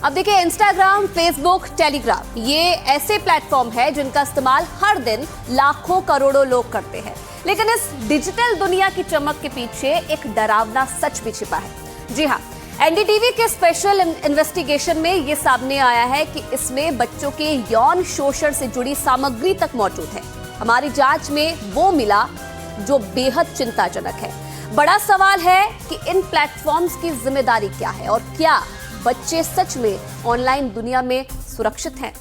अब देखिए, Instagram, Facebook, Telegram ये ऐसे प्लेटफॉर्म है जिनका इस्तेमाल हर दिन लाखों करोड़ों लोग करते हैं। लेकिन इस डिजिटल दुनिया की चमक के पीछे एक डरावना सच भी छिपा है। जी हाँ, एनडीटीवी के स्पेशल इन्वेस्टिगेशन में ये सामने आया है कि इसमें बच्चों के यौन शोषण से जुड़ी सामग्री तक मौजूद है। हमारी जांच में वो मिला जो बेहद चिंताजनक है। बड़ा सवाल है कि इन प्लेटफॉर्म्स की जिम्मेदारी क्या है और क्या बच्चे सच में ऑनलाइन दुनिया में सुरक्षित हैं?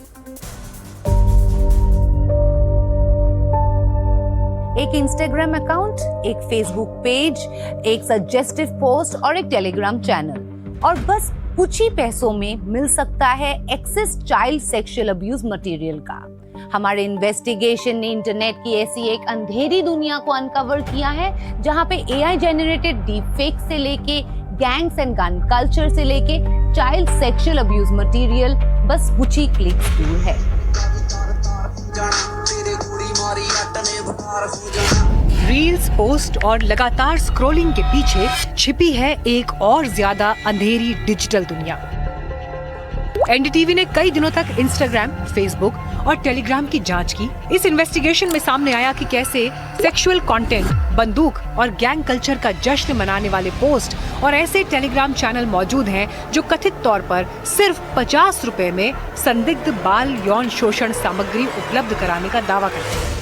एक इंस्टाग्राम अकाउंट, एक फेसबुक पेज, एक सजेस्टिव पोस्ट और एक टेलीग्राम चैनल, और बस कुछ ही पैसों में मिल सकता है access child sexual abuse material का। हमारे इन्वेस्टिगेशन ने इंटरनेट की ऐसी एक अंधेरी दुनिया को अनकवर किया है जहां पे एआई जेनरेटेड डीप फेक से लेके गैंग्स एंड गन कल्चर से लेके चाइल्ड सेक्सुअल अब्यूज मटेरियल बस कुछ ही क्लिक्स दूर है। रील्स, पोस्ट और लगातार स्क्रॉलिंग के पीछे छिपी है एक और ज्यादा अंधेरी डिजिटल दुनिया। एनडीटीवी ने कई दिनों तक इंस्टाग्राम, फेसबुक और टेलीग्राम की जांच की। इस इन्वेस्टिगेशन में सामने आया कि कैसे सेक्सुअल कंटेंट, बंदूक और गैंग कल्चर का जश्न मनाने वाले पोस्ट और ऐसे टेलीग्राम चैनल मौजूद हैं जो कथित तौर पर सिर्फ 50 रुपए में संदिग्ध बाल यौन शोषण सामग्री उपलब्ध कराने का दावा करते हैं।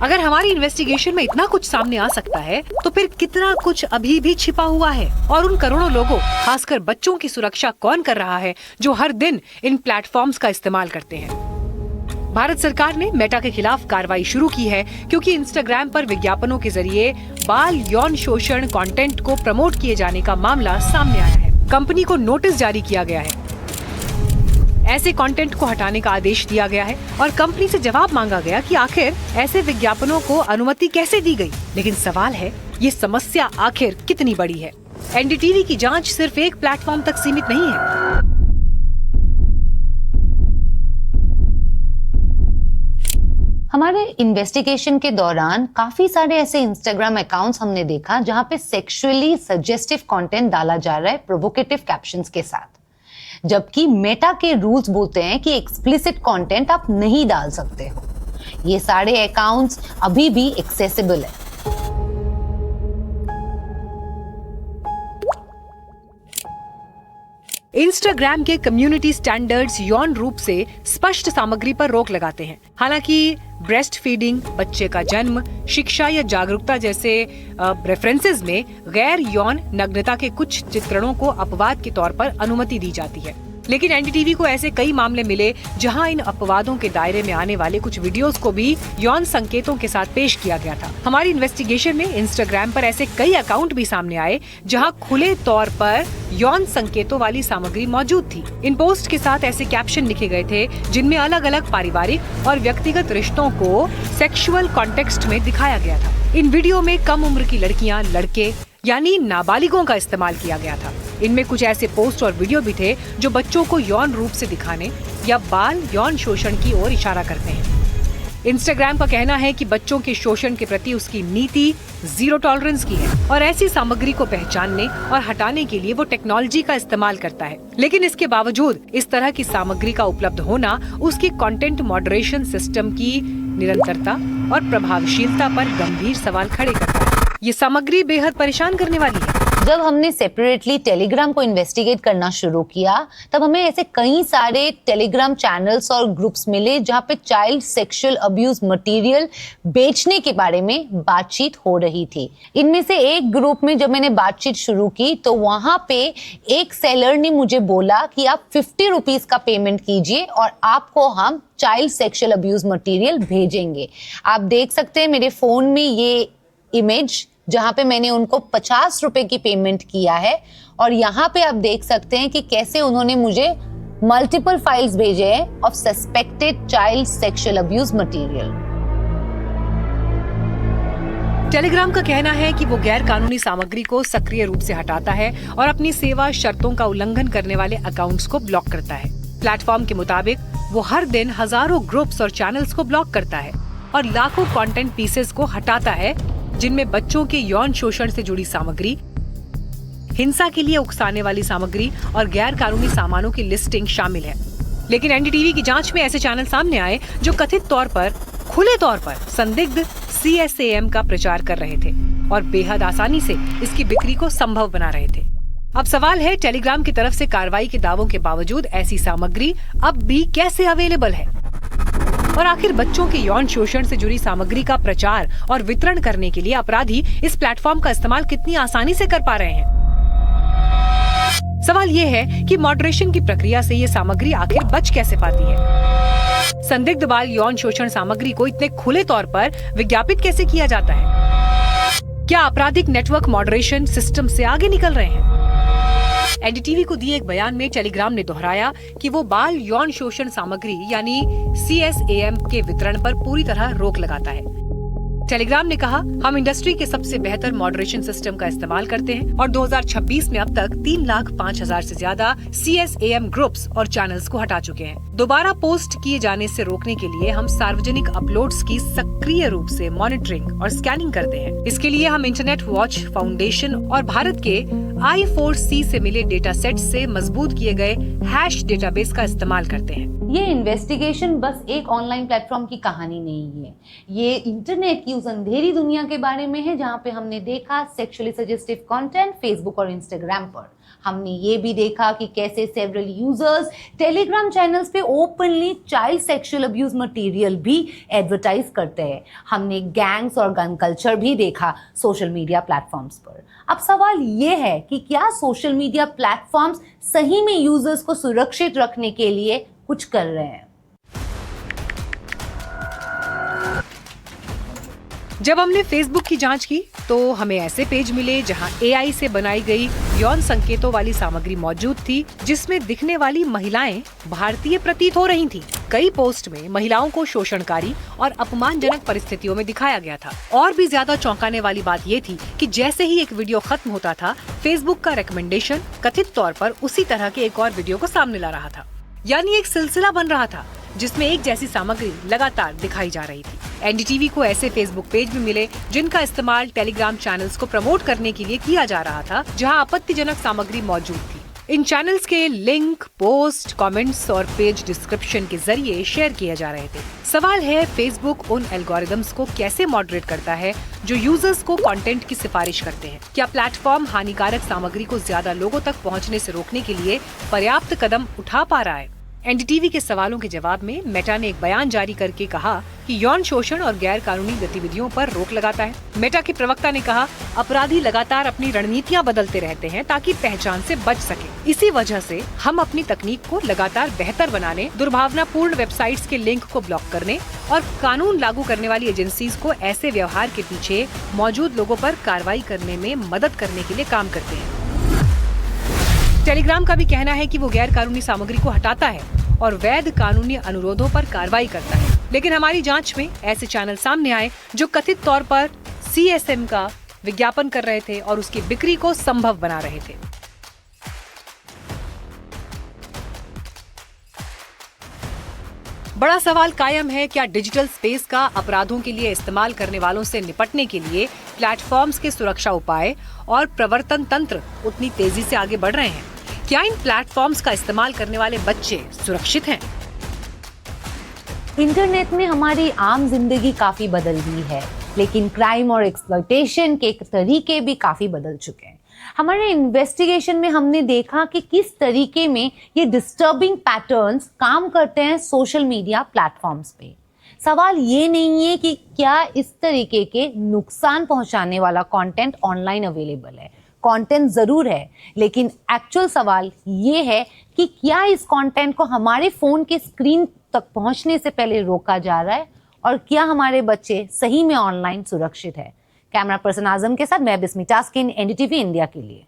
अगर हमारी इन्वेस्टिगेशन में इतना कुछ सामने आ सकता है तो फिर कितना कुछ अभी भी छिपा हुआ है, और उन करोड़ों लोगों, खासकर बच्चों की सुरक्षा कौन कर रहा है जो हर दिन इन प्लेटफॉर्म्स का इस्तेमाल करते हैं। भारत सरकार ने मेटा के खिलाफ कार्रवाई शुरू की है क्योंकि इंस्टाग्राम पर विज्ञापनों के जरिए बाल यौन शोषण कंटेंट को प्रमोट किए जाने का मामला सामने आया है। कंपनी को नोटिस जारी किया गया है, ऐसे कंटेंट को हटाने का आदेश दिया गया है और कंपनी से जवाब मांगा गया कि आखिर ऐसे विज्ञापनों को अनुमति कैसे दी गई। लेकिन सवाल है, ये समस्या आखिर कितनी बड़ी है? एनडीटीवी की जांच सिर्फ एक प्लेटफॉर्म तक सीमित नहीं है। हमारे इन्वेस्टिगेशन के दौरान काफी सारे ऐसे इंस्टाग्राम अकाउंट्स हमने देखा जहां पे सेक्सुअली सजेस्टिव कंटेंट डाला जा रहा है प्रोवोकेटिव कैप्शंस के साथ, जबकि मेटा के रूल्स बोलते हैं कि एक्सप्लिसिट कंटेंट आप नहीं डाल सकते हो। ये सारे अकाउंट्स अभी भी एक्सेसिबल है। इंस्टाग्राम के कम्युनिटी स्टैंडर्ड्स यौन रूप से स्पष्ट सामग्री पर रोक लगाते हैं। हालांकि ब्रेस्ट फीडिंग, बच्चे का जन्म, शिक्षा या जागरूकता जैसे रेफरेंसेस में गैर यौन नग्नता के कुछ चित्रणों को अपवाद के तौर पर अनुमति दी जाती है। लेकिन एनडीटीवी को ऐसे कई मामले मिले जहां इन अपवादों के दायरे में आने वाले कुछ वीडियोस को भी यौन संकेतों के साथ पेश किया गया था। हमारी इन्वेस्टिगेशन में इंस्टाग्राम पर ऐसे कई अकाउंट भी सामने आए जहां खुले तौर पर यौन संकेतों वाली सामग्री मौजूद थी। इन पोस्ट के साथ ऐसे कैप्शन लिखे गए थे जिनमें अलग अलग पारिवारिक और व्यक्तिगत रिश्तों को सेक्सुअल कॉन्टेक्स्ट में दिखाया गया था। इन वीडियो में कम उम्र की लड़कियां, लड़के यानी नाबालिगों का इस्तेमाल किया गया था। इनमें कुछ ऐसे पोस्ट और वीडियो भी थे जो बच्चों को यौन रूप से दिखाने या बाल यौन शोषण की ओर इशारा करते हैं। इंस्टाग्राम का कहना है कि बच्चों के शोषण के प्रति उसकी नीति जीरो टॉलरेंस की है और ऐसी सामग्री को पहचानने और हटाने के लिए वो टेक्नोलॉजी का इस्तेमाल करता है। लेकिन इसके बावजूद इस तरह की सामग्री का उपलब्ध होना उसकी कंटेंट मॉडरेशन सिस्टम की निरंतरता और प्रभावशीलता पर गंभीर सवाल खड़े करता है। ये सामग्री बेहद परेशान करने वाली है। जब हमने सेपरेटली टेलीग्राम को इन्वेस्टिगेट करना शुरू किया तब हमें ऐसे कई सारे टेलीग्राम चैनल्स और ग्रुप्स मिले जहां पे चाइल्ड सेक्सुअल अब्यूज मटेरियल बेचने के बारे में बातचीत हो रही थी। इनमें से एक ग्रुप में जब मैंने बातचीत शुरू की तो वहां पे एक सेलर ने मुझे बोला कि आप 50 रुपीज का पेमेंट कीजिए और आपको हम चाइल्ड सेक्सुअल अब्यूज मटेरियल भेजेंगे। आप देख सकते हैं मेरे फोन में ये इमेज जहां पे मैंने उनको 50 रुपए की पेमेंट किया है, और यहाँ पे आप देख सकते हैं कि कैसे उन्होंने मुझे मल्टीपल फाइल्स भेजे हैं of suspected child sexual abuse material. Telegram का कहना है कि वो गैर कानूनी सामग्री को सक्रिय रूप से हटाता है और अपनी सेवा शर्तों का उल्लंघन करने वाले अकाउंट्स को ब्लॉक करता है। प्लेटफॉर्म के मुताबिक वो हर दिन हजारों ग्रुप्स और चैनल्स को ब्लॉक करता है और लाखों कंटेंट पीसेस को हटाता है जिनमें बच्चों के यौन शोषण से जुड़ी सामग्री हिंसा के लिए उकसाने वाली सामग्री और गैर कानूनी सामानों की लिस्टिंग शामिल है। लेकिन एनडीटीवी की जांच में ऐसे चैनल सामने आए जो कथित तौर पर खुले तौर पर संदिग्ध CSAM का प्रचार कर रहे थे और बेहद आसानी से इसकी बिक्री को संभव बना रहे थे। अब सवाल है, टेलीग्राम की तरफ से कार्रवाई के दावों के बावजूद ऐसी सामग्री अब भी कैसे अवेलेबल है? और आखिर बच्चों के यौन शोषण से जुड़ी सामग्री का प्रचार और वितरण करने के लिए अपराधी इस प्लेटफॉर्म का इस्तेमाल कितनी आसानी से कर पा रहे हैं? सवाल ये है कि मॉडरेशन की प्रक्रिया से ये सामग्री आखिर बच कैसे पाती है? संदिग्ध बाल यौन शोषण सामग्री को इतने खुले तौर पर विज्ञापित कैसे किया जाता है? क्या आपराधिक नेटवर्क मॉडरेशन सिस्टम से आगे निकल रहे हैं? एनडीटीवी को दिए एक बयान में टेलीग्राम ने दोहराया कि वो बाल यौन शोषण सामग्री यानी CSAM के वितरण पर पूरी तरह रोक लगाता है। टेलीग्राम ने कहा, हम इंडस्ट्री के सबसे बेहतर मॉडरेशन सिस्टम का इस्तेमाल करते हैं और 2026 में अब तक 3,05,000 से ज्यादा CSAM ग्रुप्स और चैनल्स को हटा चुके हैं। दोबारा पोस्ट किए जाने से रोकने के लिए हम सार्वजनिक अपलोड्स की सक्रिय रूप से मॉनिटरिंग और स्कैनिंग करते हैं। इसके लिए हम इंटरनेट वॉच फाउंडेशन और भारत के I4C से मिले डेटा सेट से मजबूत किए गए हैश डेटाबेस का इस्तेमाल करते हैं। ये इन्वेस्टिगेशन बस एक ऑनलाइन प्लेटफॉर्म की कहानी नहीं है, ये इंटरनेट की उस अंधेरी दुनिया के बारे में है जहां पे हमने देखा सेक्सुअली सजेस्टिव कंटेंट फेसबुक और इंस्टाग्राम पर। हमने ये भी देखा कि कैसे सेवरल यूजर्स टेलीग्राम चैनल्स पे openly child sexual abuse material भी एडवर्टाइज करते हैं। हमने गैंग्स और गन कल्चर भी देखा सोशल मीडिया प्लेटफॉर्म्स पर। अब सवाल ये है कि क्या सोशल मीडिया प्लेटफॉर्म्स सही में यूजर्स को सुरक्षित रखने के लिए कुछ कर रहे हैं? जब हमने फेसबुक की जांच की तो हमें ऐसे पेज मिले जहां AI से बनाई गई यौन संकेतों वाली सामग्री मौजूद थी, जिसमें दिखने वाली महिलाएं भारतीय प्रतीत हो रही थीं। कई पोस्ट में महिलाओं को शोषणकारी और अपमानजनक परिस्थितियों में दिखाया गया था। और भी ज्यादा चौंकाने वाली बात ये थी कि जैसे ही एक वीडियो खत्म होता था, फेसबुक का रिकमेंडेशन कथित तौर पर उसी तरह के एक और वीडियो को सामने ला रहा था। यानी एक सिलसिला बन रहा था जिसमें एक जैसी सामग्री लगातार दिखाई जा रही थी। एनडीटीवी को ऐसे फेसबुक पेज भी मिले जिनका इस्तेमाल टेलीग्राम चैनल्स को प्रमोट करने के लिए किया जा रहा था, जहां आपत्तिजनक सामग्री मौजूद थी। इन चैनल्स के लिंक, पोस्ट, कमेंट्स और पेज डिस्क्रिप्शन के जरिए शेयर किए जा रहे थे। सवाल है, फेसबुक उन एल्गोरिदम्स को कैसे मॉडरेट करता है जो यूजर्स को कंटेंट की सिफारिश करते हैं? क्या प्लेटफॉर्म हानिकारक सामग्री को ज्यादा लोगों तक पहुंचने से रोकने के लिए पर्याप्त कदम उठा पा रहा है? एनडीटीवी के सवालों के जवाब में मेटा ने एक बयान जारी करके कहा कि यौन शोषण और गैर कानूनी गतिविधियों पर रोक लगाता है। मेटा के प्रवक्ता ने कहा, अपराधी लगातार अपनी रणनीतियां बदलते रहते हैं ताकि पहचान से बच सके। इसी वजह से हम अपनी तकनीक को लगातार बेहतर बनाने, दुर्भावनापूर्ण वेबसाइट्स के लिंक को ब्लॉक करने और कानून लागू करने वाली एजेंसीज को ऐसे व्यवहार के पीछे मौजूद लोगों पर कार्रवाई करने में मदद करने के लिए काम करते हैं। टेलीग्राम का भी कहना है कि वो गैर कानूनी सामग्री को हटाता है और वैध कानूनी अनुरोधों पर कार्रवाई करता है। लेकिन हमारी जांच में ऐसे चैनल सामने आए जो कथित तौर पर CSAM का विज्ञापन कर रहे थे और उसकी बिक्री को संभव बना रहे थे। बड़ा सवाल कायम है, क्या डिजिटल स्पेस का अपराधों के लिए इस्तेमाल करने वालों से निपटने के लिए प्लेटफॉर्म्स के सुरक्षा उपाय और प्रवर्तन तंत्र उतनी तेजी से आगे बढ़ रहे हैं? क्या इन प्लेटफॉर्म्स का इस्तेमाल करने वाले बच्चे सुरक्षित हैं? इंटरनेट ने हमारी आम जिंदगी काफी बदल दी है, लेकिन क्राइम और एक्सप्लॉयटेशन के तरीके भी काफी बदल चुके हैं। हमारे इन्वेस्टिगेशन में हमने देखा कि किस तरीके में ये डिस्टर्बिंग पैटर्न्स काम करते हैं सोशल मीडिया प्लेटफॉर्म्स पे। सवाल ये नहीं है कि क्या इस तरीके के नुकसान पहुंचाने वाला कंटेंट ऑनलाइन अवेलेबल है। कंटेंट जरूर है, लेकिन एक्चुअल सवाल ये है कि क्या इस कंटेंट को हमारे फोन के स्क्रीन तक पहुंचने से पहले रोका जा रहा है और क्या हमारे बच्चे सही में ऑनलाइन सुरक्षित है। कैमरा पर्सन आजम के साथ मैं बिस्मी टास्किन, एनडीटीवी इंडिया के लिए।